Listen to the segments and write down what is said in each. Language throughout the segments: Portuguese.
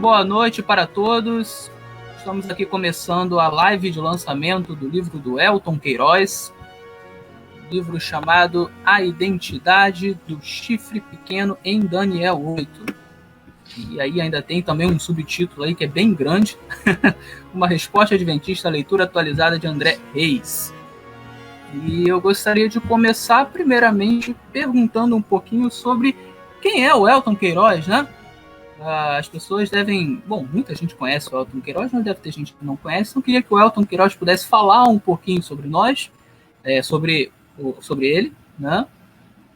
boa noite para todos. Estamos aqui começando a live de lançamento do livro do Elton Queiroz, livro chamado A Identidade do Chifre Pequeno em Daniel 8. E aí ainda tem também um subtítulo aí que é bem grande, uma resposta adventista à leitura atualizada de André Reis. E eu gostaria de começar primeiramente perguntando um pouquinho sobre quem é o Elton Queiroz, né? As pessoas devem... Bom, muita gente conhece o Elton Queiroz, mas deve ter gente que não conhece. Então eu queria que o Elton Queiroz pudesse falar um pouquinho sobre nós, sobre ele, né?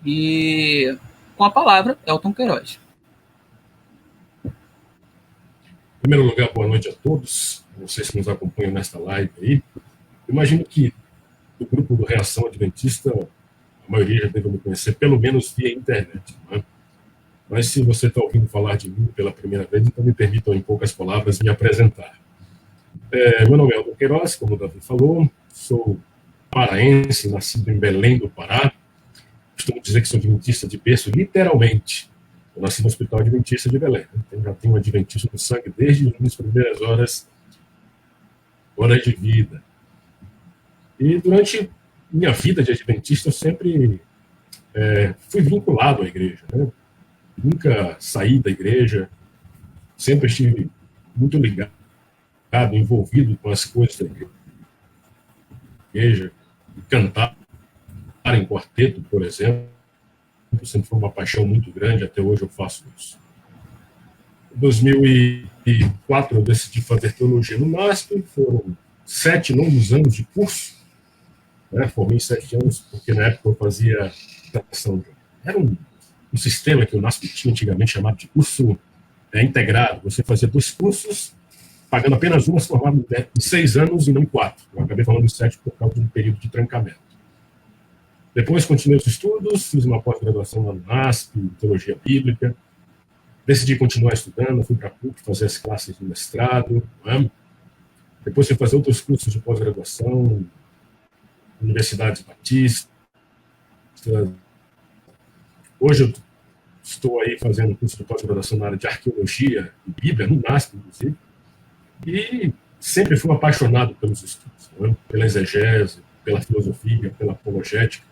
E com a palavra, Elton Queiroz. Em primeiro lugar, boa noite a todos, vocês que nos acompanham nesta live aí. Imagino que do grupo do Reação Adventista, a maioria já deve me conhecer, pelo menos via internet, né? Mas se você está ouvindo falar de mim pela primeira vez, então me permitam, em poucas palavras, me apresentar. Meu nome é Elton Queiroz, como o Davi falou, sou paraense, nascido em Belém do Pará. Costumo dizer que sou adventista de berço, literalmente. Eu nasci no Hospital Adventista de Belém. Então, já tenho adventista no sangue desde as primeiras horas de vida. E durante minha vida de adventista, eu sempre fui vinculado à igreja, né? Nunca saí da igreja, sempre estive muito ligado, envolvido com as coisas da igreja. Cantar em quarteto, por exemplo, sempre foi uma paixão muito grande, até hoje eu faço isso. Em 2004 eu decidi fazer teologia no MASP, foram 7 longos anos de curso, né? Formei em 7 anos, porque na época eu fazia era um sistema que o MASP tinha antigamente chamado de curso integrado. Você fazia 2 cursos, pagando apenas uma, se formava em 6 anos e não em 4. Eu acabei falando em 7 por causa de um período de trancamento. Depois continuei os estudos, fiz uma pós-graduação lá no MASP, em Teologia Bíblica. Decidi continuar estudando, fui para a PUC fazer as classes de mestrado, né? Depois fui fazer outros cursos de pós-graduação, universidades batistas. Hoje eu estou aí fazendo um curso de pós-graduação na área de arqueologia e Bíblia, no MASP, inclusive, e sempre fui apaixonado pelos estudos, né? Pela exegese, pela filosofia, pela apologética.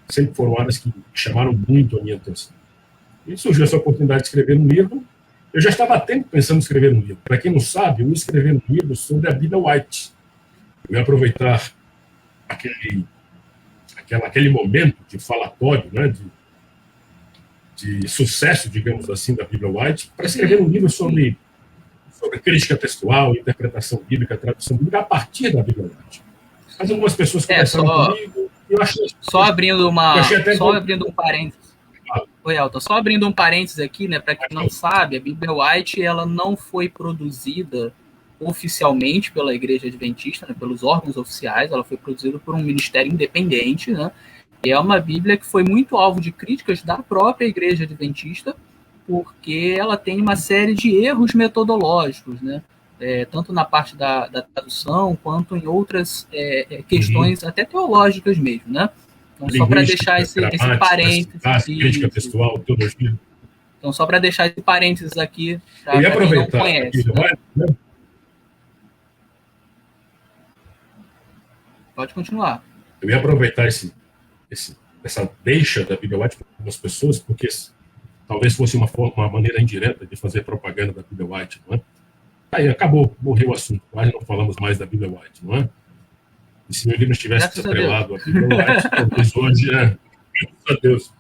Sempre foram áreas que chamaram muito a minha atenção. E surgiu essa oportunidade de escrever um livro. Eu já estava há tempo pensando em escrever um livro. Para quem não sabe, eu ia escrever um livro sobre a Bíblia White. Eu ia aproveitar aquele momento de falatório, né, de sucesso, digamos assim, da Bíblia White, para escrever um livro sobre crítica textual, interpretação bíblica, tradução bíblica, a partir da Bíblia White. Mas algumas pessoas conversaram comigo, e eu achei... Só abrindo um parênteses. Oi, Elton, só abrindo um parênteses aqui, né, para quem não sabe, a Bíblia White, ela não foi produzida oficialmente pela Igreja Adventista, né, pelos órgãos oficiais, ela foi produzida por um ministério independente, né, e é uma Bíblia que foi muito alvo de críticas da própria Igreja Adventista, porque ela tem uma série de erros metodológicos, né, tanto na parte da tradução, quanto em outras questões até teológicas mesmo, né? Então, só para deixar esse parênteses... Crítica textual, teologia. Então, só para deixar esse parênteses aqui, para quem não conhece. Né? Pode continuar. Eu ia aproveitar essa deixa da Bíblia White para algumas pessoas, porque talvez fosse uma maneira indireta de fazer propaganda da Bíblia White, não é? Aí acabou, morreu o assunto, quase não falamos mais da Bíblia White, não é? E se meu livro estivesse atrelado à Bíblia White, talvez hoje, graças a Deus,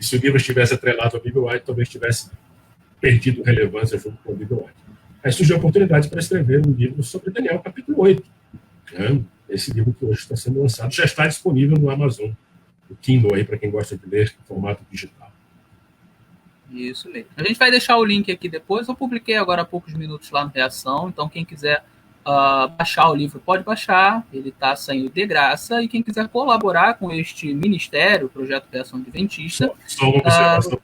e se o livro estivesse atrelado à Bíblia White, talvez tivesse perdido relevância junto com a Bíblia White. Aí surgiu a oportunidade para escrever um livro sobre Daniel, capítulo 8. Né? Esse livro que hoje está sendo lançado já está disponível no Amazon, no Kindle aí, para quem gosta de ler em formato digital. Isso mesmo. A gente vai deixar o link aqui depois. Eu publiquei agora há poucos minutos lá no Reação, então quem quiser baixar o livro pode baixar, ele está saindo de graça, e quem quiser colaborar com este ministério, o Projeto Reação Adventista... Só uma observação.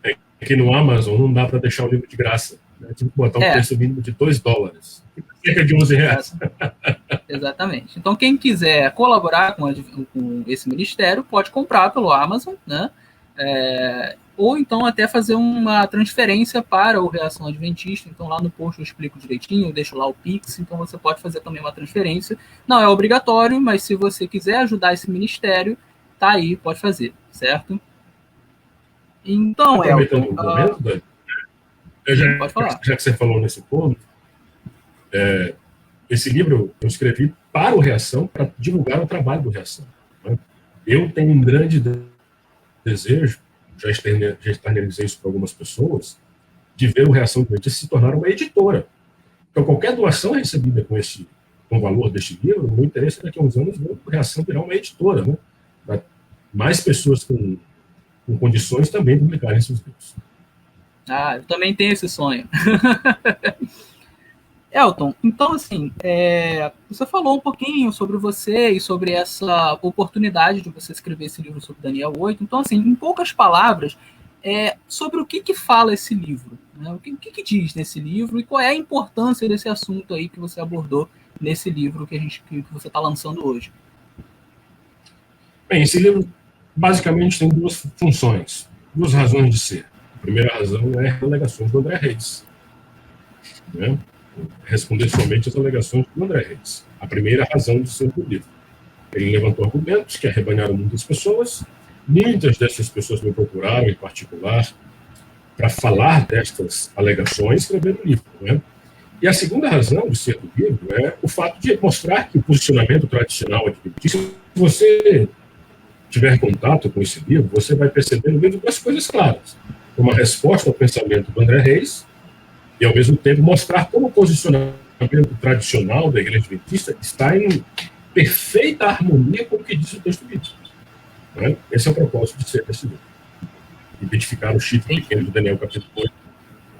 É que no Amazon não dá para deixar o livro de graça, né? Tive que botar um preço mínimo de $2, cerca de R$11. Exatamente. Então quem quiser colaborar com esse ministério pode comprar pelo Amazon, né? ou então até fazer uma transferência para o Reação Adventista. Então lá no post eu explico direitinho, eu deixo lá o Pix, então você pode fazer também uma transferência. Não é obrigatório, mas se você quiser ajudar esse ministério, tá aí, pode fazer, certo? Então, aproveitando o momento, Dani, pode falar. Já que você falou nesse ponto, esse livro eu escrevi para o Reação, para divulgar o trabalho do Reação. Né? Eu tenho um grande desejo, já externalizei isso para algumas pessoas, de ver o Reação Adventista se tornar uma editora. Então, qualquer doação recebida com o valor deste livro, o meu interesse é daqui a uns anos ver a Reação virar uma editora, né? Para mais pessoas com condições também publicarem seus livros. Eu também tenho esse sonho. Elton, então assim, você falou um pouquinho sobre você e sobre essa oportunidade de você escrever esse livro sobre Daniel 8. Então, assim, em poucas palavras, sobre o que fala esse livro, né? O que diz nesse livro e qual é a importância desse assunto aí que você abordou nesse livro que você está lançando hoje? Bem, esse livro basicamente tem duas funções, duas razões de ser. A primeira razão é as alegações do André Reis, né? Responder somente às alegações do André Reis. A primeira razão de ser do livro. Ele levantou argumentos que arrebanharam muitas pessoas. Muitas dessas pessoas me procuraram, em particular, para falar destas alegações e escrever o livro. Né? E a segunda razão de ser do livro é o fato de mostrar que o posicionamento tradicional adventista, se você tiver contato com esse livro, você vai perceber no livro duas coisas claras. Uma resposta ao pensamento do André Reis e, ao mesmo tempo, mostrar como o posicionamento tradicional da Igreja Adventista está em perfeita harmonia com o que diz o texto bíblico. Né? Esse é o propósito de ser desse livro. Identificar o chifre pequeno de Daniel, capítulo 8,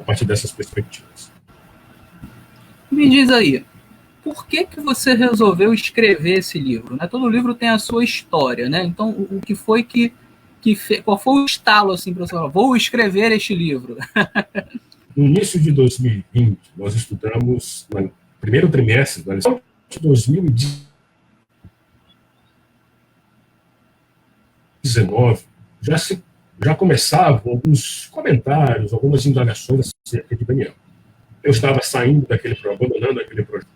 a partir dessas perspectivas. Me diz aí, por que você resolveu escrever esse livro? Né? Todo livro tem a sua história, né? Então, o que foi qual foi o estalo assim para você falar, vou escrever este livro? No início de 2020, nós estudamos, no primeiro trimestre da lição de 2019, já começavam alguns comentários, algumas indagações acerca de Daniel. Eu estava saindo abandonando aquele projeto.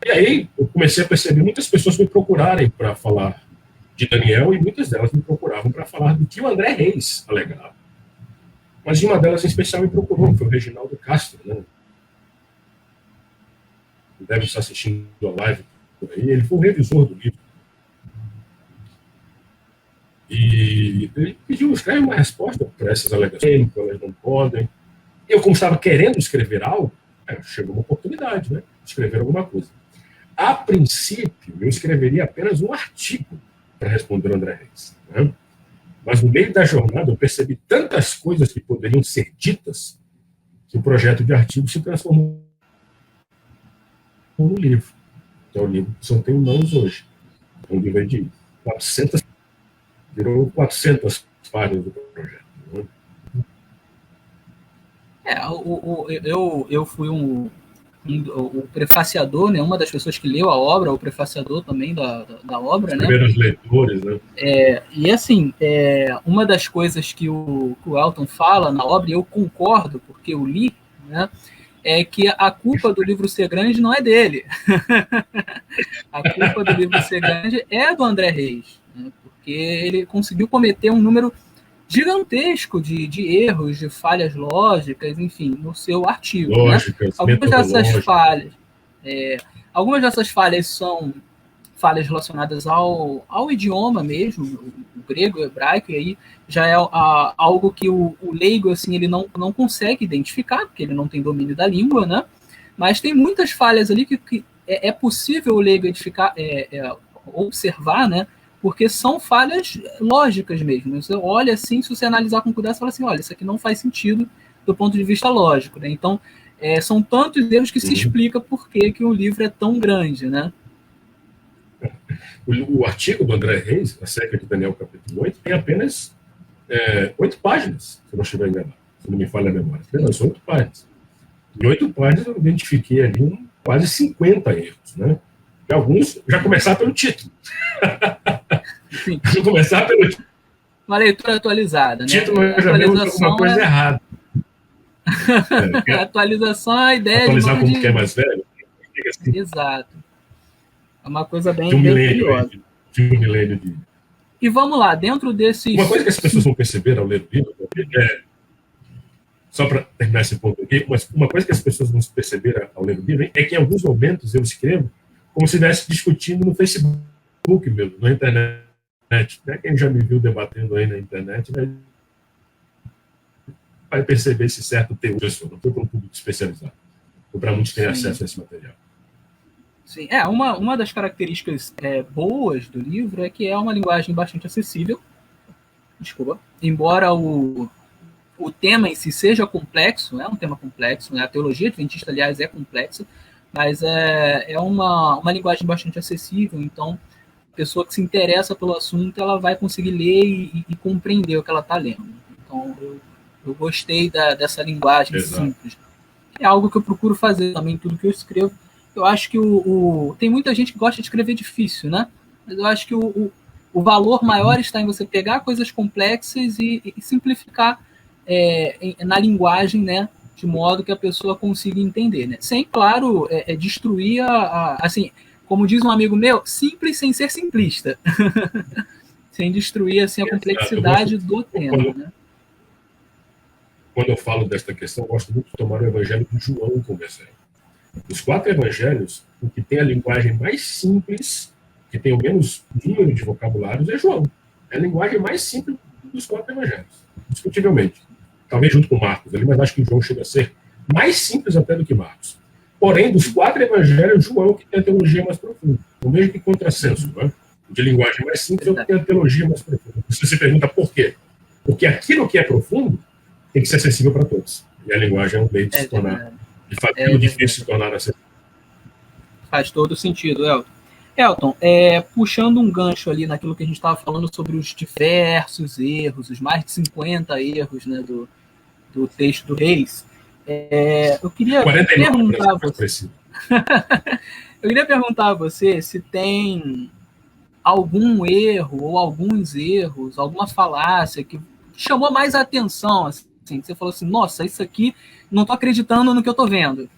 E aí eu comecei a perceber muitas pessoas me procurarem para falar de Daniel e muitas delas me procuravam para falar do que o André Reis alegava. Mas uma delas em especial me procurou, foi o Reginaldo Castro, né? Deve estar assistindo a live por aí. Ele foi o revisor do livro. E ele pediu, escreve uma resposta para essas alegações, que elas não podem. Eu, como estava querendo escrever algo, chegou uma oportunidade, né? De escrever alguma coisa. A princípio, eu escreveria apenas um artigo para responder ao André Reis, né? Mas no meio da jornada eu percebi tantas coisas que poderiam ser ditas que o projeto de artigo se transformou no livro. Que é o livro que só tem em mãos hoje. Um livro de 400, virou 400 páginas do projeto. Né? Eu fui o prefaciador, né, uma das pessoas que leu a obra, o prefaciador também da obra. Os primeiros leitores, né? E assim, uma das coisas que o Elton fala na obra, e eu concordo, porque eu li, né, é que a culpa do livro ser grande não é dele. A culpa do livro ser grande é do André Reis, né, porque ele conseguiu cometer um número gigantesco de erros, de falhas lógicas, enfim, no seu artigo. Lógicas, né? Algumas dessas falhas são falhas relacionadas ao idioma mesmo, o grego, o hebraico, e aí já é algo que o leigo assim, ele não consegue identificar, porque ele não tem domínio da língua, né? Mas tem muitas falhas ali que é possível o leigo observar, né? Porque são falhas lógicas mesmo. Você olha assim, se você analisar com cuidado, você fala assim, olha, isso aqui não faz sentido do ponto de vista lógico. Né? Então, são tantos erros que se explica por que o livro é tão grande. Né? O artigo do André Reis, acerca de Daniel capítulo 8, tem apenas 8 páginas, se eu não estiver enganado, se não me falha a memória. Apenas 8 páginas. Em 8 páginas eu identifiquei ali quase 50 erros. Né? E alguns já começaram pelo título. Vou começar pelo título. uma leitura atualizada, né? Título já veio alguma coisa errada. Atualização é a ideia atualizar como que é mais velho. Assim, exato. É uma coisa bem, de um bem milênio, curiosa. De um milênio de... E vamos lá, dentro desses... Uma coisa que as pessoas vão perceber ao ler o livro, só para terminar esse ponto aqui, mas uma coisa que as pessoas vão perceber ao ler o livro é que em alguns momentos eu escrevo como se estivesse discutindo no Facebook mesmo, na internet. Né? Quem já me viu debatendo aí na internet vai perceber esse certo teor. Não foi para um público especializado, foi para muitos terem acesso a esse material. Sim, uma das características boas do livro é que é uma linguagem bastante acessível. Desculpa. Embora o tema em si seja complexo, é um tema complexo, né? A teologia adventista, aliás, é complexa, mas é uma linguagem bastante acessível, então a pessoa que se interessa pelo assunto, ela vai conseguir ler e compreender o que ela está lendo. Então, eu gostei dessa linguagem simples. É algo que eu procuro fazer também em tudo que eu escrevo. Eu acho que tem muita gente que gosta de escrever difícil, né? Mas eu acho que o valor maior está em você pegar coisas complexas e simplificar na linguagem, né? De modo que a pessoa consiga entender, né? Sem, claro, destruir assim, como diz um amigo meu, simples sem ser simplista. Sem destruir, assim, a complexidade do tema, né? Quando eu falo desta questão, eu gosto muito de tomar o Evangelho de João como exemplo. Dos 4 evangelhos, o que tem a linguagem mais simples, que tem o menos número de vocabulários, é João. É a linguagem mais simples dos 4 evangelhos, discutivelmente. Talvez junto com Marcos ali, mas acho que João chega a ser mais simples até do que Marcos. Porém, dos 4 evangelhos, João que tem a teologia mais profunda. O mesmo que contrassenso, né? De linguagem mais simples, é o que tem a teologia mais profunda. Você se pergunta por quê? Porque aquilo que é profundo tem que ser acessível para todos. E a linguagem é um meio de se tornar... de fazer difícil se tornar acessível. Faz todo sentido, Elton. Elton, puxando um gancho ali naquilo que a gente estava falando sobre os diversos erros, os mais de 50 erros, né, do texto do Reis, eu queria perguntar a você. Eu queria perguntar a você se tem algum erro ou alguns erros, alguma falácia que chamou mais a atenção, assim, que você falou assim, nossa, isso aqui, não estou acreditando no que eu estou vendo.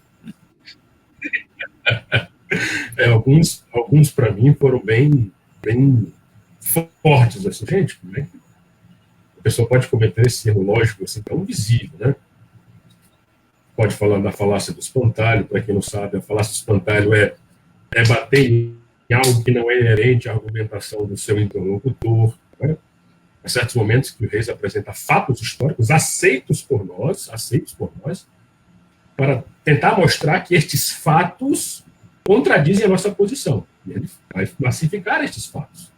Alguns para mim foram bem fortes, assim, gente, como é que a pessoa pode cometer esse erro lógico assim, tão visível, né? Pode falar da falácia do espantalho, para quem não sabe, a falácia do espantalho é bater em algo que não é inerente à argumentação do seu interlocutor, né? Há certos momentos que o Reis apresenta fatos históricos aceitos por nós, para tentar mostrar que estes fatos contradizem a nossa posição. E ele vai massificar estes fatos.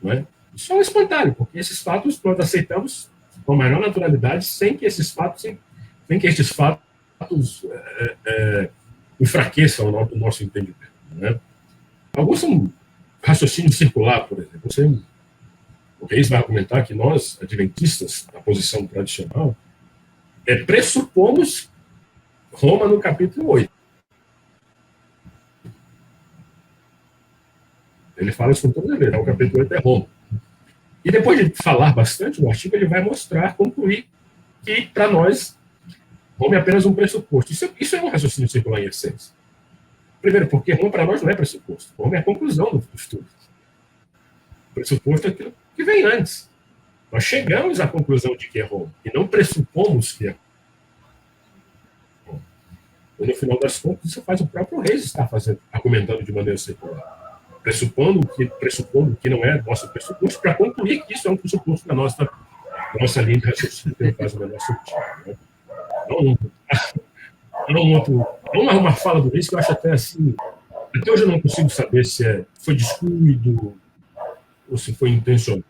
Não é? Isso é um espantalho, porque esses fatos nós aceitamos com a maior naturalidade sem que estes fatos enfraqueçam o nosso entendimento. Não é? Alguns são raciocínio circular, por exemplo. O Reis vai argumentar que nós, adventistas, da posição tradicional, pressupomos Roma no capítulo 8. Ele fala isso com toda a verdade. O capítulo 8 é Roma. E depois de falar bastante no artigo, ele vai concluir que, para nós, Roma é apenas um pressuposto. Isso é um raciocínio circular em essência. Primeiro, porque Roma, para nós, não é pressuposto. Roma é a conclusão do estudo. O pressuposto é aquilo que vem antes. Nós chegamos à conclusão de que é Roma, e não pressupomos que é Roma. E, no final das contas, isso faz o próprio Reis estar argumentando de maneira circular. Pressupondo que não é nosso pressuposto, para concluir que isso é um pressuposto da nossa linha de raciocínio, que não faz o menor sentido. Né? Não uma fala do Reis que eu acho até assim. Até hoje eu não consigo saber se foi descuido ou se foi intencional.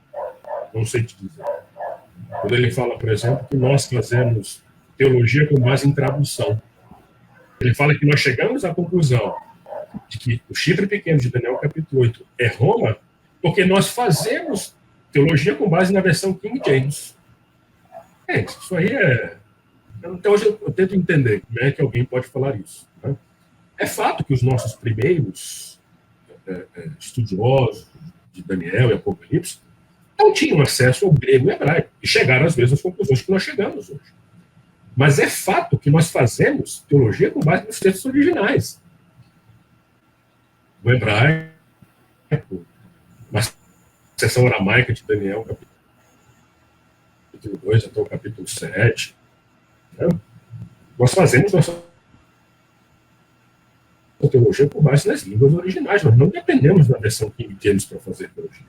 Não sei te dizer. Quando ele fala, por exemplo, que nós fazemos teologia com base em tradução. Ele fala que nós chegamos à conclusão de que o chifre pequeno de Daniel, capítulo 8, é Roma, porque nós fazemos teologia com base na versão King James. Isso aí Até hoje eu tento entender como é que alguém pode falar isso. Né? É fato que os nossos primeiros estudiosos de Daniel e Apocalipse não tinham acesso ao grego e hebraico, e chegaram às mesmas conclusões que nós chegamos hoje. Mas é fato que nós fazemos teologia com base nos textos originais. O hebraico, na seção aramaica de Daniel, capítulo 2 até o capítulo 7. Né? Nós fazemos nossa teologia com base nas línguas originais. Nós não dependemos da versão King James para fazer teologia.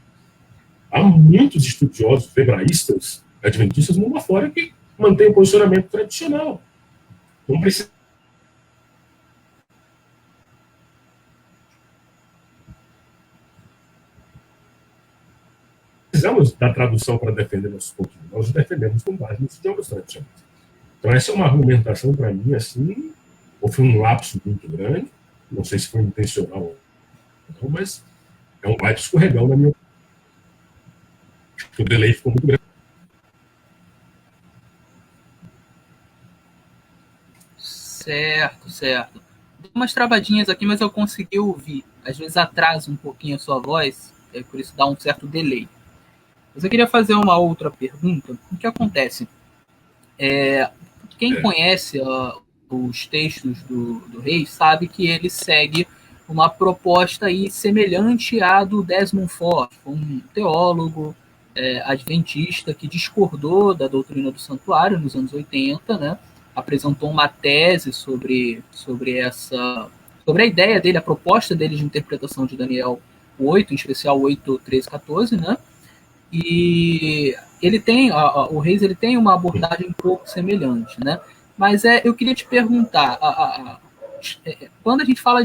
Há muitos estudiosos hebraístas, adventistas, mundo afora, que mantêm o posicionamento tradicional. Não precisa. Precisamos da tradução para defender nossos pontos. Nós defendemos com base nos idiomas tradicionais. Então, essa é uma argumentação, para mim, assim, ou foi um lapso muito grande, não sei se foi intencional ou não, mas é um baita escorregão na minha opinião. Acho que o delay ficou muito grande. Certo, certo. Deu umas travadinhas aqui, mas eu consegui ouvir. Às vezes atrasa um pouquinho a sua voz, por isso dá um certo delay. Mas eu queria fazer uma outra pergunta. O que acontece? Quem conhece os textos do Reis sabe que ele segue uma proposta aí semelhante à do Desmond Ford, um teólogo adventista que discordou da doutrina do santuário nos anos 80, né? Apresentou uma tese sobre a ideia dele, a proposta dele de interpretação de Daniel 8, em especial 8, 13, 14, né? E ele tem, o Reis, ele tem uma abordagem um pouco semelhante, né? Mas eu queria te perguntar, quando a gente fala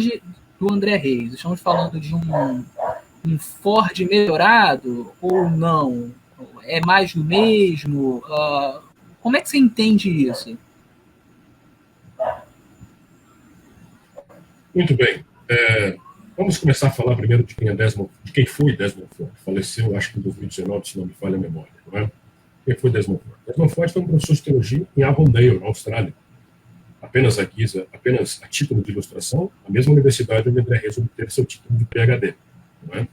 do André Reis, estamos falando de um Ford melhorado ou não? É mais do mesmo? Como é que você entende isso? Muito bem. Vamos começar a falar primeiro de quem foi Desmond Ford. Faleceu, acho que em 2019, se não me falha a memória. Não é? Quem foi Desmond Ford? Desmond Ford foi um professor de teologia em Avondale, na Austrália. Apenas a título de ilustração, a mesma universidade onde André Reis obteve seu título de PhD. Não é?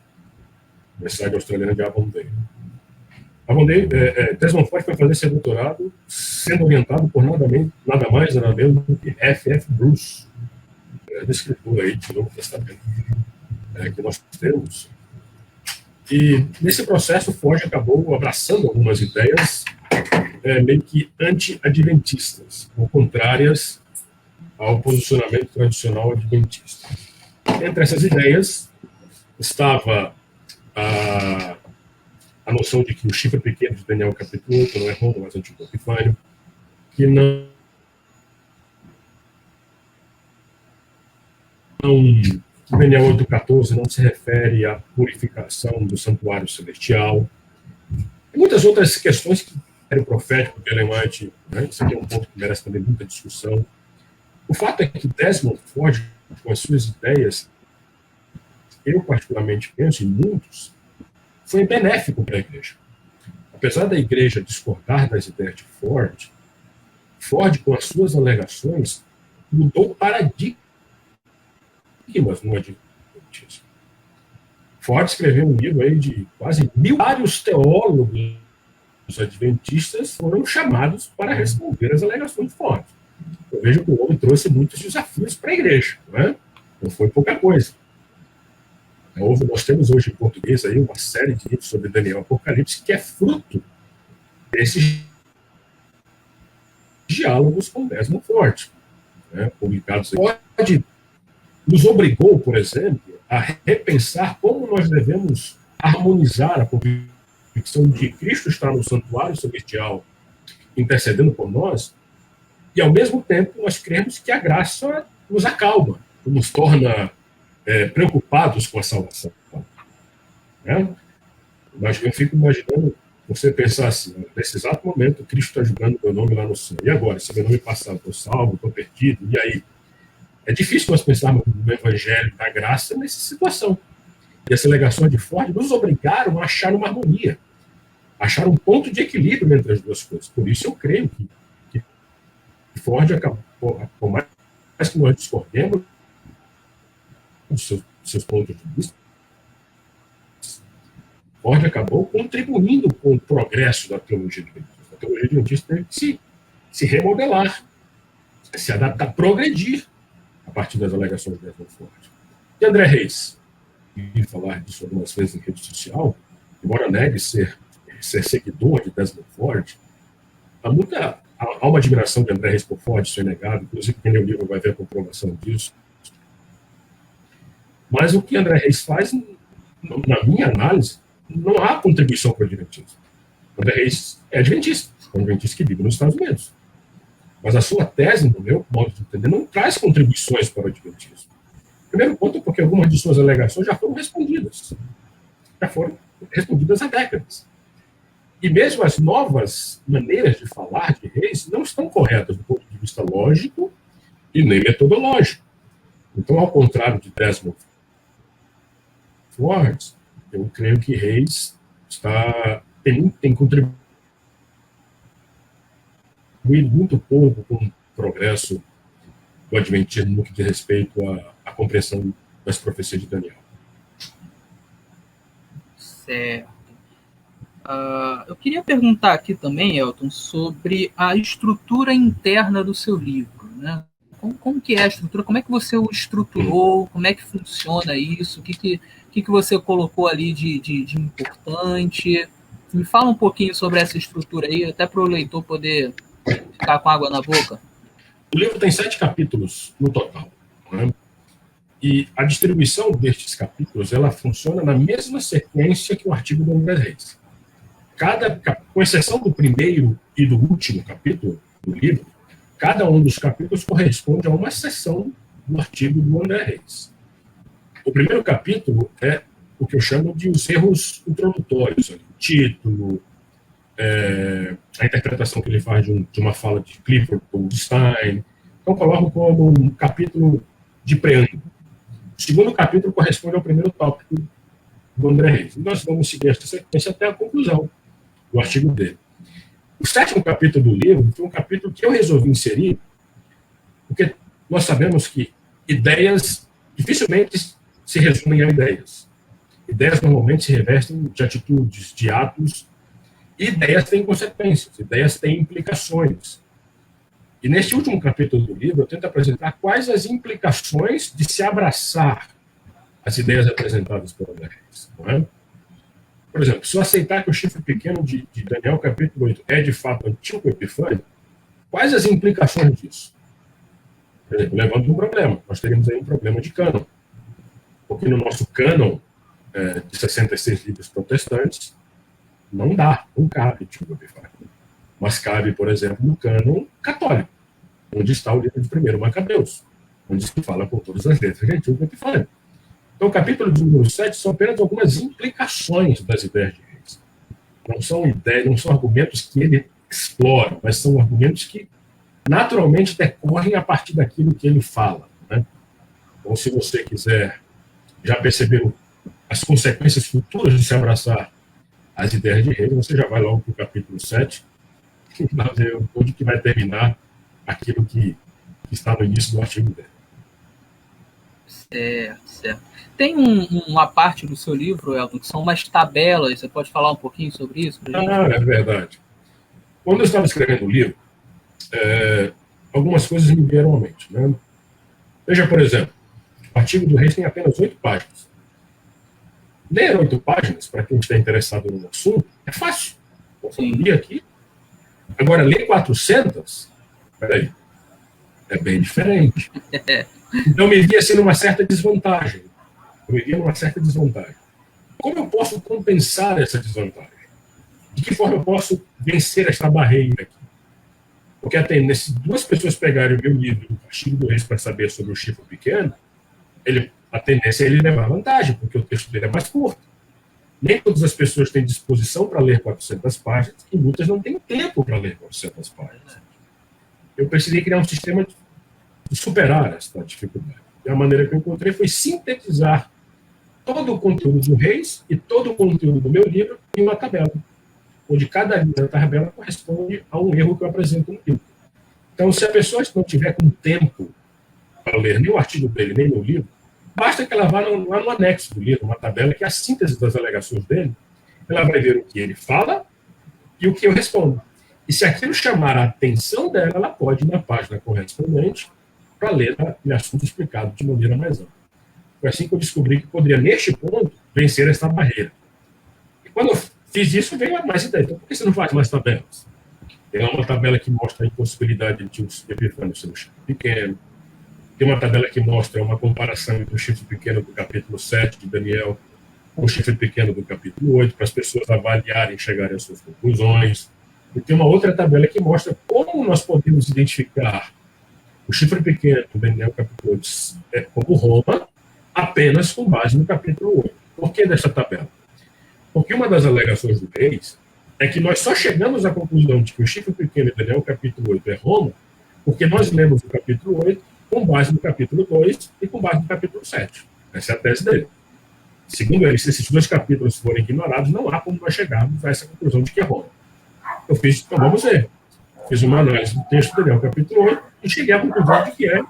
Universidade Australiana de Avondale. Desmond Ford foi fazer seu doutorado sendo orientado por nada mais, nada menos do que F.F. Bruce, da escritura aí do Novo Testamento que nós temos. E nesse processo, Ford acabou abraçando algumas ideias meio que anti-adventistas, ou contrárias ao posicionamento tradicional adventista. Entre essas ideias estava a noção de que o chifre pequeno de Daniel capítulo 8 não é Roma, mas Antigo Epifânio, que Daniel 8,14 não se refere à purificação do santuário celestial. E muitas outras questões que eram profético de Ellen White, né? Isso aqui é um ponto que merece também muita discussão. O fato é que Desmond Ford, com as suas ideias, eu particularmente penso, em muitos, foi benéfico para a igreja. Apesar da igreja discordar das ideias de Ford, com as suas alegações, mudou o paradigma no adventismo. Ford escreveu um livro aí de quase 1000. Vários teólogos adventistas foram chamados para responder às alegações de Ford. Eu vejo que o homem trouxe muitos desafios para a igreja, não foi pouca coisa. Nós temos hoje em português aí uma série de livros sobre Daniel Apocalipse que é fruto desses diálogos com Desmond Ford, publicados aí. Ford nos obrigou, por exemplo, a repensar como nós devemos harmonizar a convicção de que Cristo está no santuário celestial intercedendo por nós, e ao mesmo tempo nós cremos que a graça nos acalma, nos torna preocupados com a salvação. Mas eu fico imaginando você pensar assim, nesse exato momento, Cristo está julgando meu nome lá no céu. E agora? Se meu nome passar, estou salvo, estou perdido, e aí? É difícil nós pensarmos no evangelho da graça nessa situação. E as alegações de Ford nos obrigaram a achar uma harmonia, achar um ponto de equilíbrio entre as duas coisas. Por isso eu creio que Ford acabou, por mais que nós discordemos dos seus pontos de vista, Ford acabou contribuindo com o progresso da teologia adventista. A teologia adventista teve que se remodelar, se adaptar, progredir a partir das alegações de Desmond Ford. E André Reis, e falar disso algumas vezes em rede social, embora negue ser seguidor de Desmond Ford, há uma admiração de André Reis por Ford, isso é inegável, inclusive quem lê o livro vai ver a comprovação disso. Mas o que André Reis faz, na minha análise, não há contribuição para o adventismo. André Reis é adventista, um adventista que vive nos Estados Unidos. Mas a sua tese, no meu modo de entender, não traz contribuições para o adventismo. Primeiro ponto é porque algumas de suas alegações já foram respondidas. Já foram respondidas há décadas. E mesmo as novas maneiras de falar de Reis não estão corretas do ponto de vista lógico e nem metodológico. Então, ao contrário de Desmond Ford, eu creio que Reis tem contribuído muito pouco com o progresso do adventismo no que diz respeito à compreensão das profecias de Daniel. Certo. Eu queria perguntar aqui também, Elton, sobre a estrutura interna do seu livro, né? Como que é a estrutura? Como é que você o estruturou? Como é que funciona isso? O que você colocou ali de importante? Me fala um pouquinho sobre essa estrutura aí, até para o leitor poder ficar com água na boca. O livro tem 7 capítulos no total, né? E a distribuição destes capítulos ela funciona na mesma sequência que o artigo do André Reis. Com exceção do primeiro e do último capítulo do livro, cada um dos capítulos corresponde a uma seção do artigo do André Reis. O primeiro capítulo é o que eu chamo de os erros introdutórios, o título, a interpretação que ele faz de uma fala de Clifford Goldstein. Então, coloco como um capítulo de preâmbulo. O segundo capítulo corresponde ao primeiro tópico do André Reis. E nós vamos seguir esta sequência até a conclusão do artigo dele. O 7º capítulo do livro foi um capítulo que eu resolvi inserir, porque nós sabemos que ideias dificilmente se resumem a ideias. Ideias normalmente se revestem de atitudes, de atos, e ideias têm consequências, ideias têm implicações. E neste último capítulo do livro, eu tento apresentar quais as implicações de se abraçar as ideias apresentadas por André Reis, não é? Por exemplo, se eu aceitar que o chifre pequeno de Daniel capítulo 8 é de fato antíloco epifânio, quais as implicações disso? Por exemplo, levando um problema. Nós teríamos aí um problema de cânon. Porque no nosso cânon de 66 livros protestantes, não cabe antíloco epifânio. Mas cabe, por exemplo, no cânon católico, onde está o livro de 1 Macabeus, onde se fala com todas as letras de antíloco epifânio. Então, o capítulo de número 7 são apenas algumas implicações das ideias de Reis. Não são ideias, não são argumentos que ele explora, mas são argumentos que naturalmente decorrem a partir daquilo que ele fala, né? Então, se você quiser já perceber as consequências futuras de se abraçar às ideias de Reis, você já vai logo para o capítulo 7, onde que vai terminar aquilo que está no início do artigo dele. Certo. Tem uma parte do seu livro, Elton, que são umas tabelas. Você pode falar um pouquinho sobre isso? É verdade. Quando eu estava escrevendo o livro, algumas coisas me vieram à mente, né? Veja, por exemplo, o artigo do Reis tem apenas 8 páginas. Ler 8 páginas, para quem está interessado no assunto, é fácil. Eu li aqui. Agora, ler 400, peraí, é bem diferente. Então, me via assim numa certa desvantagem. Como eu posso compensar essa desvantagem? De que forma eu posso vencer esta barreira aqui? Porque a tendência, se 2 pessoas pegarem o meu livro, o artigo do Reis, para saber sobre o chifre pequeno, a tendência é ele levar vantagem, porque o texto dele é mais curto. Nem todas as pessoas têm disposição para ler 400 páginas, e muitas não têm tempo para ler 400 páginas. Eu precisei criar um sistema de superar esta dificuldade. E a maneira que eu encontrei foi sintetizar todo o conteúdo do Reis e todo o conteúdo do meu livro em uma tabela, onde cada linha da tabela corresponde a um erro que eu apresento no livro. Então, se a pessoa não tiver com tempo para ler nem o artigo dele, nem o livro, basta que ela vá lá no anexo do livro, uma tabela que é a síntese das alegações dele, ela vai ver o que ele fala e o que eu respondo. E se aquilo chamar a atenção dela, ela pode ir na página correspondente para ler o assunto explicado de maneira mais ampla. Foi assim que eu descobri que poderia, neste ponto, vencer essa barreira. E quando eu fiz isso, veio mais ideia. Então, por que você não faz mais tabelas? Tem uma tabela que mostra a impossibilidade de um epifânio ser um chifre pequeno. Tem uma tabela que mostra uma comparação entre o chifre pequeno do capítulo 7 de Daniel com o chifre pequeno do capítulo 8, para as pessoas avaliarem e chegarem às suas conclusões. E tem uma outra tabela que mostra como nós podemos identificar o chifre pequeno do Daniel capítulo 8 como Roma, apenas com base no capítulo 8. Por que dessa tabela? Porque uma das alegações do Reis é que nós só chegamos à conclusão de que o chifre pequeno de Daniel capítulo 8 é Roma, porque nós lemos o capítulo 8 com base no capítulo 2 e com base no capítulo 7. Essa é a tese dele. Segundo ele, se esses dois capítulos forem ignorados, não há como nós chegarmos a essa conclusão de que é Roma. Eu fiz, então vamos ver. Fiz uma análise do texto de Daniel capítulo 8 e cheguei à conclusão de que é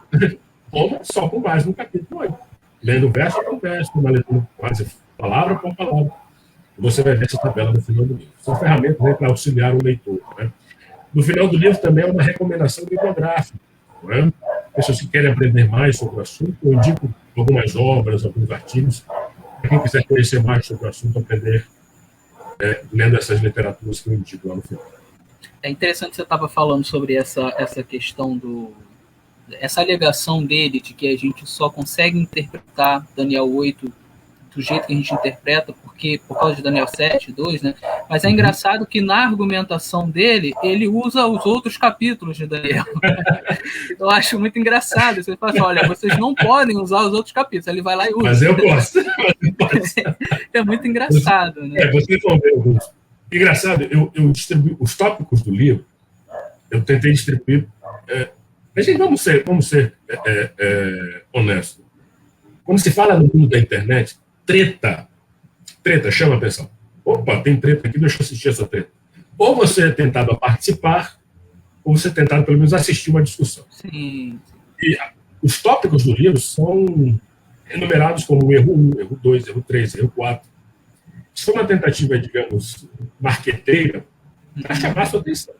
Roma só com base no capítulo 8. Lendo verso por verso, analisando quase palavra por palavra. Você vai ver essa tabela no final do livro. São ferramentas para auxiliar o leitor. Né? No final do livro também é uma recomendação bibliográfica. Né? Pessoas que querem aprender mais sobre o assunto, eu indico algumas obras, alguns artigos, para quem quiser conhecer mais sobre o assunto, aprender lendo essas literaturas que eu indico lá no final. É interessante que você estava falando sobre essa questão essa alegação dele de que a gente só consegue interpretar Daniel 8 do jeito que a gente interpreta, porque por causa de Daniel 7, 2, né? Mas é engraçado que na argumentação dele, ele usa os outros capítulos de Daniel. Eu acho muito engraçado. Você fala assim, olha, vocês não podem usar os outros capítulos. Ele vai lá e usa. Mas eu gosto. É muito engraçado, né? Vocês vão ver alguns. Engraçado, eu distribuí os tópicos do livro, eu tentei distribuir. A gente vamos ser honestos. Quando se fala no mundo da internet, treta chama a atenção. Opa, tem treta aqui, deixa eu assistir essa treta. Ou você tentava participar, ou você tentava pelo menos assistir uma discussão. Sim. E os tópicos do livro são enumerados como erro 1, erro 2, erro 3, erro 4. Isso foi uma tentativa, digamos, marqueteira, para chamar a sua atenção.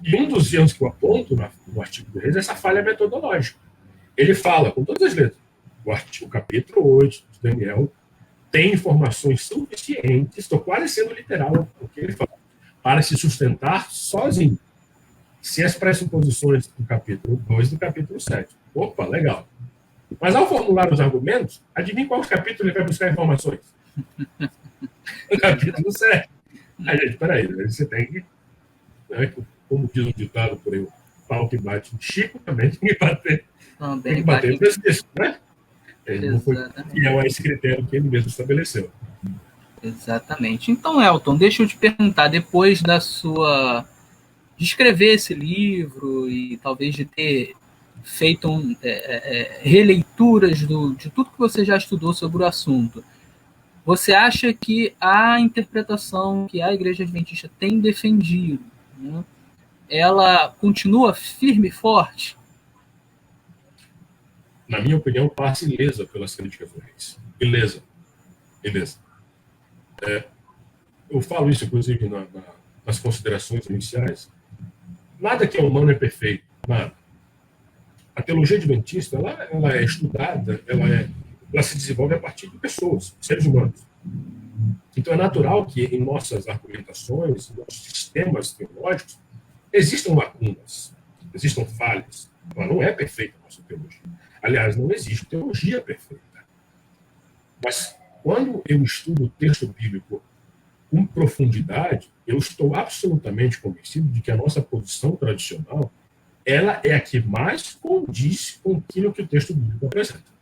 E um dos erros que eu aponto no artigo do Reis é essa falha metodológica. Ele fala, com todas as letras, o capítulo 8 de Daniel tem informações suficientes, estou quase sendo literal, porque ele fala, para se sustentar sozinho, se as pressuposições do capítulo 2 e do capítulo 7. Opa, legal. Mas ao formular os argumentos, adivinha qual capítulo ele vai buscar informações? O capítulo 7. Aí, gente, peraí, você tem que, né, como diz o ditado por aí, o pau que bate em Chico também tem que bater. Tem que bater em Francisco, né? Ele não foi fiel a esse critério que ele mesmo estabeleceu. Exatamente. Então, Elton, deixa eu te perguntar, depois de escrever esse livro e talvez de ter feito releituras de tudo que você já estudou sobre o assunto, você acha que a interpretação que a Igreja Adventista tem defendido, né, ela continua firme e forte? Na minha opinião, passa ilesa pelas críticas do Reis. Ilesa. Eu falo isso, inclusive, nas considerações iniciais. Nada que é humano é perfeito. Nada. A teologia adventista, ela é estudada, ela se desenvolve a partir de pessoas, seres humanos. Então, é natural que em nossas argumentações, em nossos sistemas teológicos, existam lacunas, existam falhas. Ela não é perfeita a nossa teologia. Aliás, não existe teologia perfeita. Mas, quando eu estudo o texto bíblico com profundidade, eu estou absolutamente convencido de que a nossa posição tradicional ela é a que mais condiz com aquilo que o texto bíblico apresenta.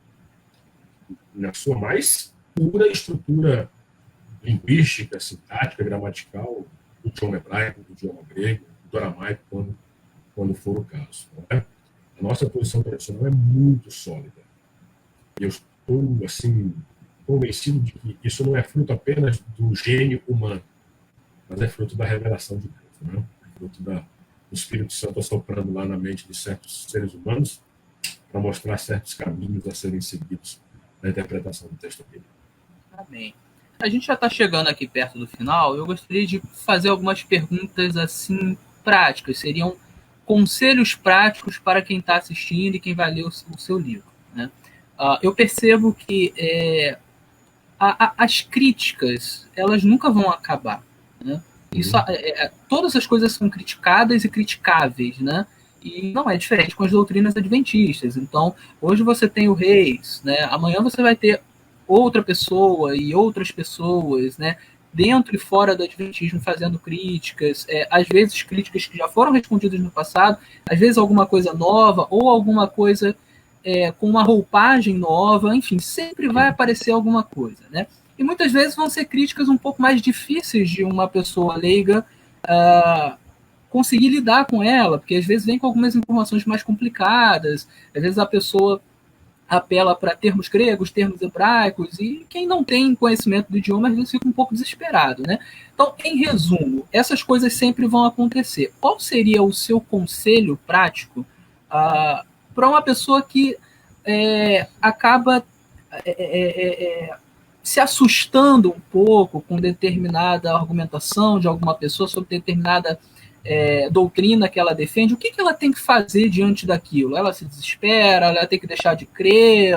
Na sua mais pura estrutura linguística, sintática, gramatical, do idioma hebraico, do idioma grego, do aramaico, quando for o caso. Não é? A nossa posição tradicional é muito sólida. Eu estou, assim, convencido de que isso não é fruto apenas do gênio humano, mas é fruto da revelação de Deus. Não é? É fruto do Espírito Santo assoprando lá na mente de certos seres humanos para mostrar certos caminhos a serem seguidos na interpretação do texto bíblico. Amém. a gente já está chegando aqui perto do final. Eu gostaria de fazer algumas perguntas assim práticas. Seriam conselhos práticos para quem está assistindo e quem vai ler o seu livro, né? Eu percebo que as críticas, elas nunca vão acabar, né? Isso, todas as coisas são criticadas e criticáveis, né? E não é diferente com as doutrinas adventistas. Então, hoje você tem o Reis, né? Amanhã você vai ter outra pessoa e outras pessoas, né? Dentro e fora do adventismo fazendo críticas, às vezes críticas que já foram respondidas no passado, às vezes alguma coisa nova ou alguma coisa com uma roupagem nova, enfim, sempre vai aparecer alguma coisa, né? E muitas vezes vão ser críticas um pouco mais difíceis de uma pessoa leiga conseguir lidar com ela, porque às vezes vem com algumas informações mais complicadas, às vezes a pessoa apela para termos gregos, termos hebraicos, e quem não tem conhecimento do idioma às vezes fica um pouco desesperado, né? Então, em resumo, essas coisas sempre vão acontecer. Qual seria o seu conselho prático para uma pessoa que acaba se assustando um pouco com determinada argumentação de alguma pessoa sobre determinada doutrina que ela defende? O que ela tem que fazer diante daquilo? Ela se desespera? Ela tem que deixar de crer?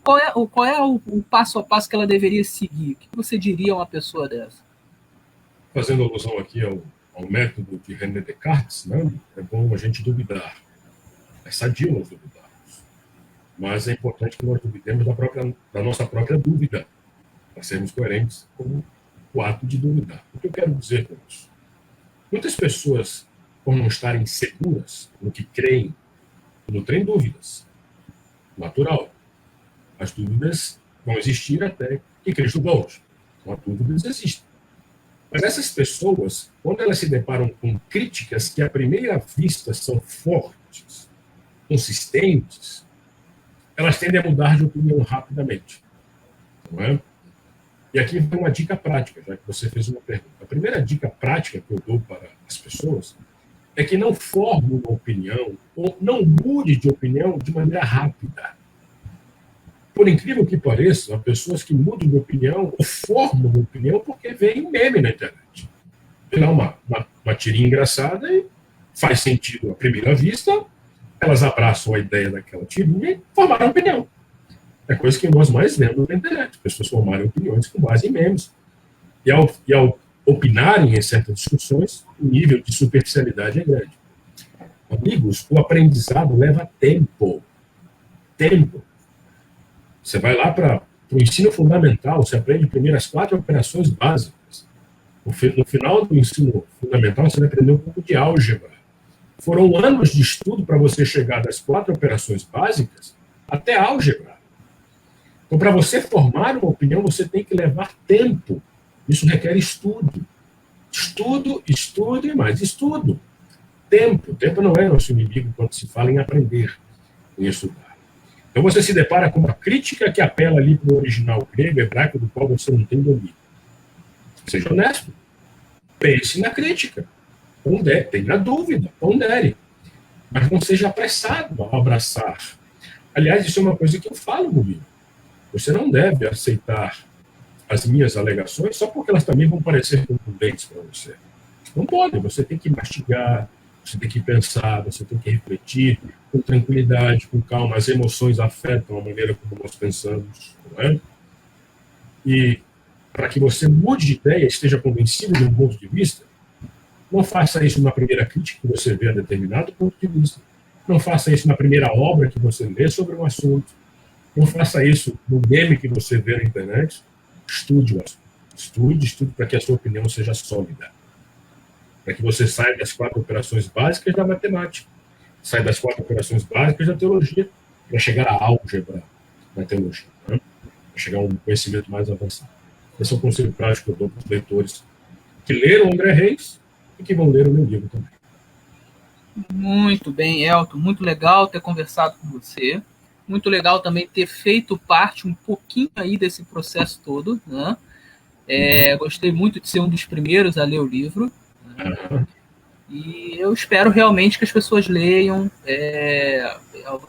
Qual é o passo a passo que ela deveria seguir? O que você diria a uma pessoa dessa? Fazendo alusão aqui ao método de René Descartes, né? É bom a gente duvidar. É sadio nós duvidarmos. Mas é importante que nós duvidemos da nossa própria dúvida, para sermos coerentes com o ato de duvidar. O que eu quero dizer com isso? Muitas pessoas, por não estarem seguras no que creem, nutrem dúvidas. Natural. As dúvidas vão existir até que Cristo volte. Então, as dúvidas existem. Mas essas pessoas, quando elas se deparam com críticas que à primeira vista são fortes, consistentes, elas tendem a mudar de opinião rapidamente. Não é? E aqui vem uma dica prática, já que você fez uma pergunta. A primeira dica prática que eu dou para as pessoas é que não forme uma opinião ou não mude de opinião de maneira rápida. Por incrível que pareça, há pessoas que mudam de opinião ou formam uma opinião porque veem meme na internet. Vê lá uma tirinha engraçada e faz sentido à primeira vista, elas abraçam a ideia daquela tirinha e formaram opinião. É coisa que nós mais vemos na internet. Pessoas formarem opiniões com base em memes. E ao opinarem em certas discussões, o nível de superficialidade é grande. Amigos, o aprendizado leva tempo. Tempo. Você vai lá para o ensino fundamental, você aprende primeiro as 4 operações básicas. No final do ensino fundamental, você vai aprender um pouco de álgebra. Foram anos de estudo para você chegar das 4 operações básicas até a álgebra. Então, para você formar uma opinião, você tem que levar tempo. Isso requer estudo. Estudo e mais estudo. Tempo. Tempo não é nosso inimigo quando se fala em aprender, em estudar. Então, você se depara com uma crítica que apela ali para o original grego, hebraico, do qual você não tem domínio. Seja honesto. Pense na crítica. Pondere. Tenha dúvida. Pondere. Mas não seja apressado ao abraçar. Aliás, isso é uma coisa que eu falo no livro. Você não deve aceitar as minhas alegações só porque elas também vão parecer contundentes para você. Não pode. Você tem que mastigar, você tem que pensar, você tem que refletir com tranquilidade, com calma. As emoções afetam a maneira como nós pensamos, não é? E para que você mude de ideia, esteja convencido de um ponto de vista, não faça isso na primeira crítica que você vê a determinado ponto de vista. Não faça isso na primeira obra que você lê sobre um assunto. Não faça isso no meme que você vê na internet. Estude o assunto. Estude para que a sua opinião seja sólida. Para que você saia das 4 operações básicas da matemática. Saia das 4 operações básicas da teologia para chegar à álgebra na teologia. Né? Para chegar a um conhecimento mais avançado. Esse é o conselho prático que eu dou para os leitores que leram André Reis e que vão ler o meu livro também. Muito bem, Elton. Muito legal ter conversado com você. Muito legal também ter feito parte um pouquinho aí desse processo todo, né? Gostei muito de ser um dos primeiros a ler o livro, né? E eu espero realmente que as pessoas leiam.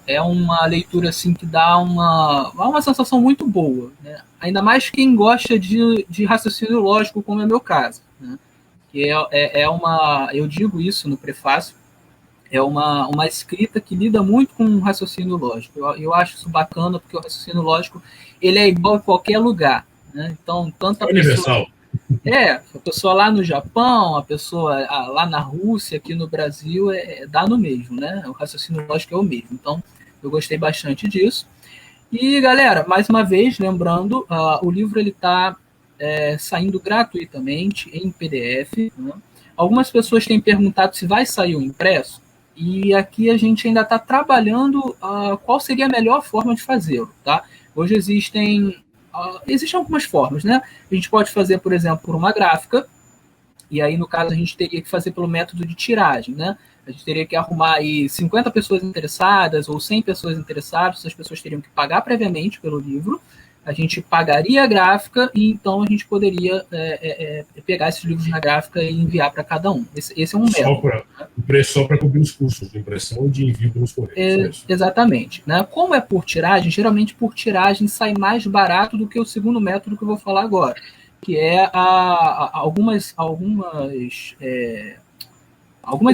é uma leitura assim que dá uma sensação muito boa, né? Ainda mais quem gosta de raciocínio lógico, como é meu caso, né? Que eu digo isso no prefácio, é uma escrita que lida muito com o raciocínio lógico. Eu acho isso bacana, porque o raciocínio lógico ele é igual em qualquer lugar, né? Então, tanto a universal. a pessoa lá no Japão, a pessoa lá na Rússia, aqui no Brasil, dá no mesmo, né? O raciocínio lógico é o mesmo. Então, eu gostei bastante disso. E, galera, mais uma vez, lembrando, o livro ele está saindo gratuitamente em PDF. Né? Algumas pessoas têm perguntado se vai sair o impresso, e aqui a gente ainda está trabalhando qual seria a melhor forma de fazê-lo. Tá? Hoje existem algumas formas, né? A gente pode fazer, por exemplo, por uma gráfica, e aí, no caso, a gente teria que fazer pelo método de tiragem, né? A gente teria que arrumar aí 50 pessoas interessadas ou 100 pessoas interessadas, essas pessoas teriam que pagar previamente pelo livro, a gente pagaria a gráfica e então a gente poderia pegar esses livros na gráfica e enviar para cada um. Esse é um método. O preço só para cobrir os custos de impressão e de envio pelos correios. Exatamente. Né? Como é por tiragem, geralmente por tiragem sai mais barato do que o segundo método que eu vou falar agora, que é algumas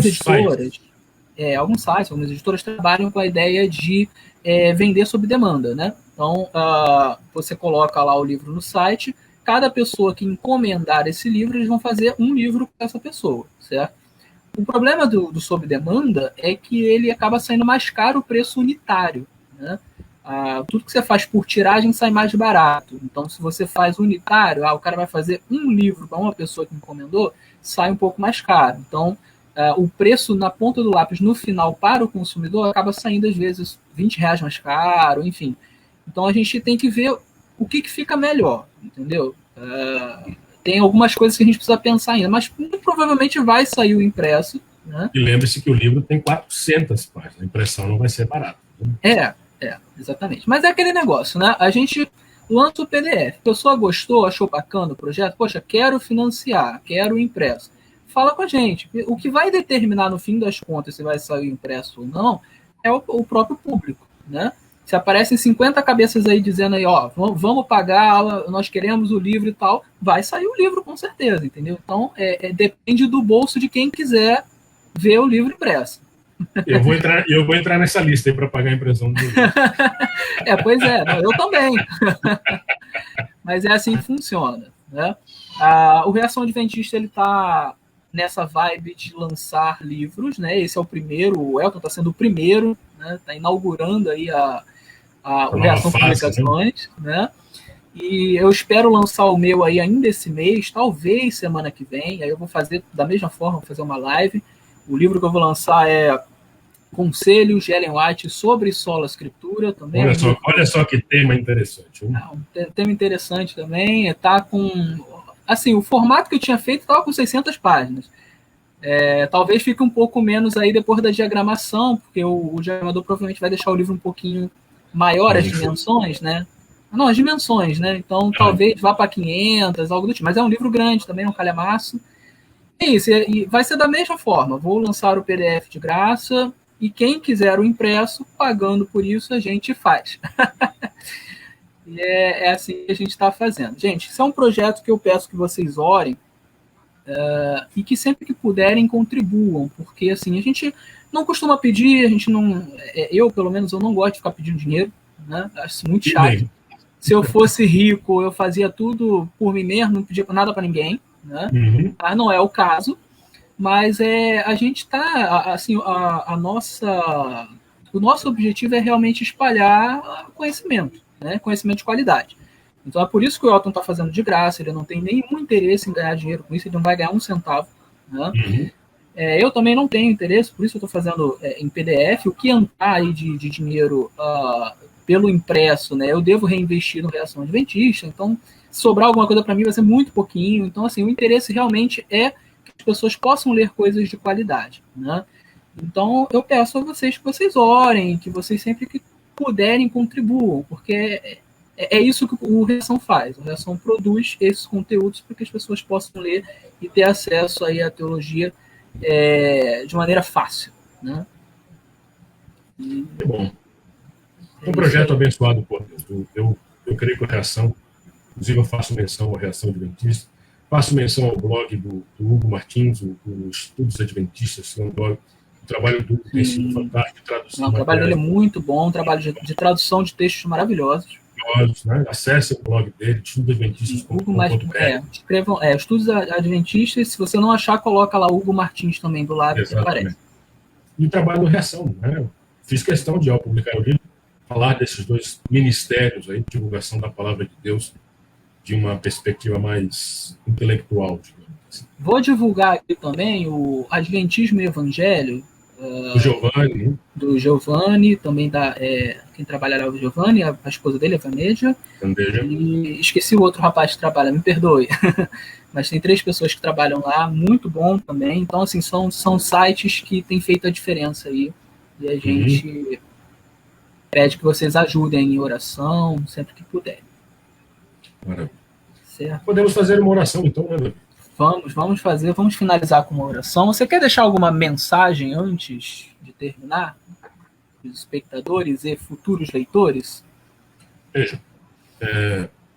editoras, alguns sites, algumas editoras trabalham com a ideia de vender sob demanda, né? Então, você coloca lá o livro no site, cada pessoa que encomendar esse livro, eles vão fazer um livro para essa pessoa, certo? O problema do sob demanda é que ele acaba saindo mais caro o preço unitário, né? Tudo que você faz por tiragem sai mais barato. Então, se você faz unitário, o cara vai fazer um livro para uma pessoa que encomendou, sai um pouco mais caro. Então, o preço na ponta do lápis no final para o consumidor acaba saindo às vezes R$20 mais caro, enfim. Então a gente tem que ver o que fica melhor, entendeu? Tem algumas coisas que a gente precisa pensar ainda, mas muito provavelmente vai sair o impresso. Né? E lembre-se que o livro tem 400 páginas, a impressão não vai ser barata. Exatamente. Mas é aquele negócio, né? A gente lança o PDF, a pessoa gostou, achou bacana o projeto, poxa, quero financiar, quero o impresso. Fala com a gente. O que vai determinar no fim das contas se vai sair impresso ou não é o próprio público, né? Se aparecem 50 cabeças aí dizendo aí, vamos pagar, nós queremos o livro e tal, vai sair o livro com certeza, entendeu? Então, depende do bolso de quem quiser ver o livro impresso. Eu vou entrar nessa lista aí para pagar a impressão do livro. Pois é, eu também. Mas é assim que funciona, né? O Reação Adventista, ele tá nessa vibe de lançar livros, né? Esse é o primeiro, o Elton está sendo o primeiro, né? Está inaugurando aí o Reação Publicações, né? E eu espero lançar o meu aí ainda esse mês, talvez semana que vem. Aí eu vou fazer da mesma forma, vou fazer uma live. O livro que eu vou lançar é Conselhos de Ellen White sobre Sola Escritura também. Olha só que tema interessante. Um tema interessante também. Tá com, assim, o formato que eu tinha feito estava com 600 páginas. Talvez fique um pouco menos aí depois da diagramação, porque o diagramador provavelmente vai deixar o livro um pouquinho maior, as dimensões, né? Não, as dimensões, né? Então talvez vá para 500, algo do tipo. Mas é um livro grande também, um calhamaço. É isso, e vai ser da mesma forma. Vou lançar o PDF de graça e quem quiser o impresso, pagando por isso, a gente faz. E é assim que a gente está fazendo. Gente, isso é um projeto que eu peço que vocês orem e que sempre que puderem contribuam, porque assim, a gente não costuma pedir, a gente não, eu pelo menos eu não gosto de ficar pedindo dinheiro, né? Acho muito chato. Se eu fosse rico, eu fazia tudo por mim mesmo, não pedia nada para ninguém, né? Mas não é o caso. Mas a gente está, assim, o nosso objetivo é realmente espalhar conhecimento, né? Conhecimento de qualidade. Então é por isso que o Elton está fazendo de graça, ele não tem nenhum interesse em ganhar dinheiro com isso, ele não vai ganhar um centavo. Né? Eu também não tenho interesse, por isso eu estou fazendo em PDF. O que entrar aí de dinheiro pelo impresso, né, eu devo reinvestir no Reação Adventista, então se sobrar alguma coisa para mim vai ser muito pouquinho. Então, assim, o interesse realmente é que as pessoas possam ler coisas de qualidade. Né? Então, eu peço a vocês que vocês orem, que vocês sempre que puderem contribuam, porque é isso que o Reação faz. O Reação produz esses conteúdos para que as pessoas possam ler e ter acesso aí à teologia de maneira fácil. Né? Que bom. É um projeto abençoado por Deus. Eu creio que a Reação, inclusive eu faço menção à Reação Adventista, faço menção ao blog do Hugo Martins, o Estudos Adventistas, que é um blog. O trabalho do Hugo tem sido fantástico. O trabalho dele é muito bom, um trabalho de tradução de textos maravilhosos. Né? Acesse o blog dele, estudosadventistas.com.br. Escrevam Estudos Adventistas. Se você não achar, coloca lá Hugo Martins também do lado, que aparece. E o trabalho do Reação, né? Fiz questão de, ao publicar o livro, falar desses dois ministérios aí, de divulgação da palavra de Deus, de uma perspectiva mais intelectual, digamos assim. Vou divulgar aqui também o Adventismo e Evangelho, do Giovanni, também quem trabalhará o Giovanni, a esposa dele, a Vaneja. E esqueci o outro rapaz que trabalha, me perdoe. Mas tem 3 pessoas que trabalham lá, muito bom também. Então, assim, são sites que têm feito a diferença aí. E a gente pede que vocês ajudem em oração, sempre que puderem. Maravilha. Certo? Podemos fazer uma oração, então, né, Davi? Vamos finalizar com uma oração. Você quer deixar alguma mensagem antes de terminar? Os espectadores e futuros leitores? Veja,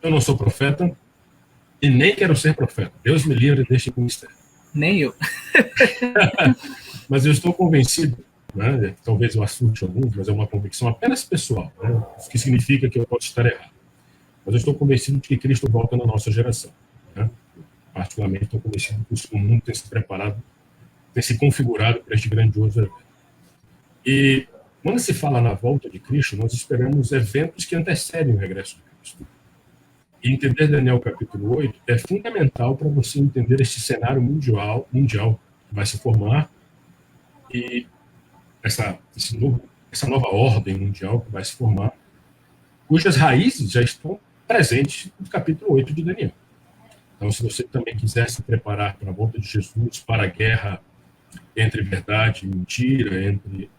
eu não sou profeta e nem quero ser profeta. Deus me livre deste ministério. Nem eu. Mas eu estou convencido, né, talvez eu assuste alguns, mas é uma convicção apenas pessoal, né, o que significa que eu posso estar errado. Mas eu estou convencido de que Cristo volta na nossa geração. Né? Particularmente, estou convencido que o mundo tem se preparado, tem se configurado para este grandioso evento. E quando se fala na volta de Cristo, nós esperamos eventos que antecedem o regresso de Cristo. E entender Daniel capítulo 8 é fundamental para você entender este cenário mundial que vai se formar e essa nova ordem mundial que vai se formar, cujas raízes já estão presentes no capítulo 8 de Daniel. Então, se você também quiser se preparar para a volta de Jesus, para a guerra entre verdade e mentira, entre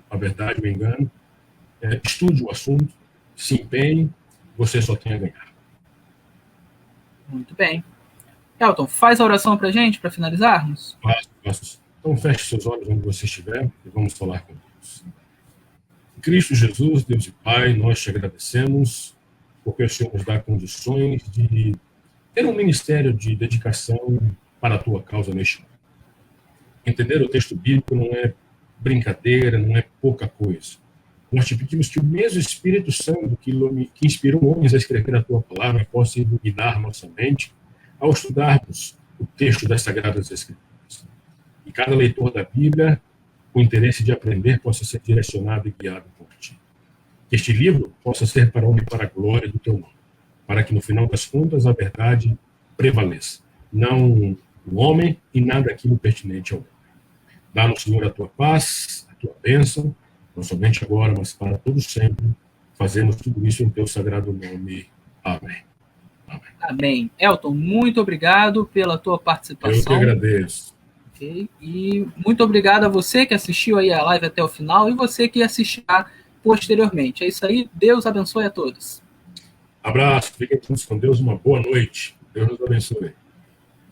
a verdade e o engano, estude o assunto, se empenhe, você só tem a ganhar. Muito bem. Elton, faz a oração para a gente, para finalizarmos? Faço. Então, feche seus olhos onde você estiver e vamos falar com Deus. Cristo Jesus, Deus e Pai, nós te agradecemos porque o Senhor nos dá condições de ter um ministério de dedicação para a tua causa neste mundo. Entender o texto bíblico não é brincadeira, não é pouca coisa. Nós te pedimos que o mesmo Espírito Santo que inspirou homens a escrever a tua palavra possa iluminar nossa mente ao estudarmos o texto das Sagradas Escrituras. E cada leitor da Bíblia, com interesse de aprender, possa ser direcionado e guiado por ti. Que este livro possa ser para a honra e para a glória do teu nome, para que no final das contas a verdade prevaleça, não o homem e nada aquilo pertinente ao homem. Dá-nos, Senhor, a tua paz, a tua bênção, não somente agora, mas para todos sempre. Fazemos tudo isso em teu sagrado nome. Amém. Amém. Amém. Elton, muito obrigado pela tua participação. Eu que agradeço. Okay. E muito obrigado a você que assistiu aí a live até o final e você que assistirá posteriormente. É isso aí. Deus abençoe a todos. Abraço. Fiquem todos com Deus. Uma boa noite. Deus nos abençoe.